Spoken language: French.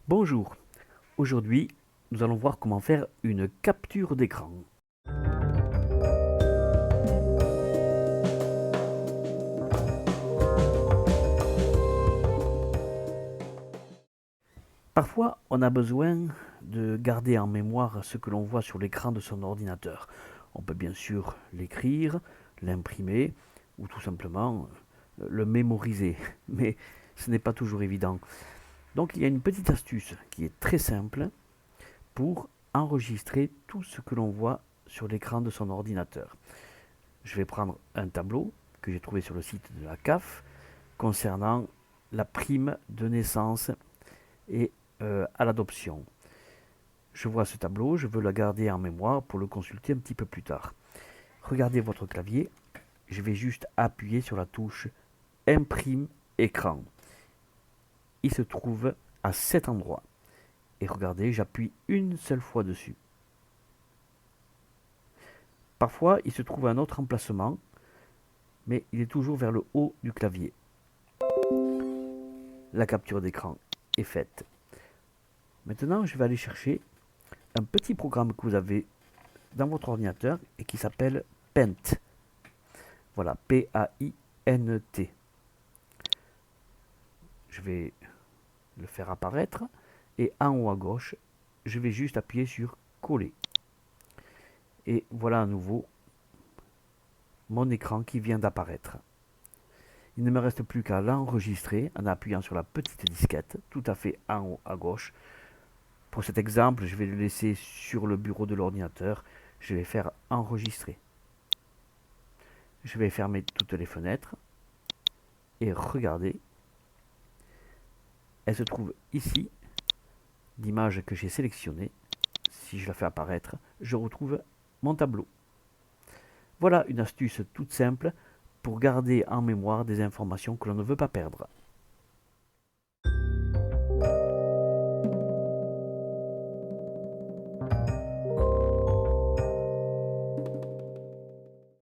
Bonjour, aujourd'hui nous allons voir comment faire une capture d'écran. Parfois on a besoin de garder en mémoire ce que l'on voit sur l'écran de son ordinateur. On peut bien sûr l'écrire, l'imprimer ou tout simplement le mémoriser, mais ce n'est pas toujours évident. Donc il y a une petite astuce qui est très simple pour enregistrer tout ce que l'on voit sur l'écran de son ordinateur. Je vais prendre un tableau que j'ai trouvé sur le site de la CAF concernant la prime de naissance et à l'adoption. Je vois ce tableau, je veux le garder en mémoire pour le consulter un petit peu plus tard. Regardez votre clavier, je vais juste appuyer sur la touche Imprime écran. Il se trouve à cet endroit. Et regardez, j'appuie une seule fois dessus. Parfois, il se trouve à un autre emplacement, mais il est toujours vers le haut du clavier. La capture d'écran est faite. Maintenant, je vais aller chercher un petit programme que vous avez dans votre ordinateur et qui s'appelle Paint. Voilà, P-A-I-N-T. Je vais le faire apparaître et en haut à gauche, je vais juste appuyer sur Coller. Et voilà à nouveau mon écran qui vient d'apparaître. Il ne me reste plus qu'à l'enregistrer en appuyant sur la petite disquette tout à fait en haut à gauche. Pour cet exemple, je vais le laisser sur le bureau de l'ordinateur. Je vais faire enregistrer. Je vais fermer toutes les fenêtres et regardez. Elle se trouve ici, l'image que j'ai sélectionnée. Si je la fais apparaître, je retrouve mon tableau. Voilà une astuce toute simple pour garder en mémoire des informations que l'on ne veut pas perdre.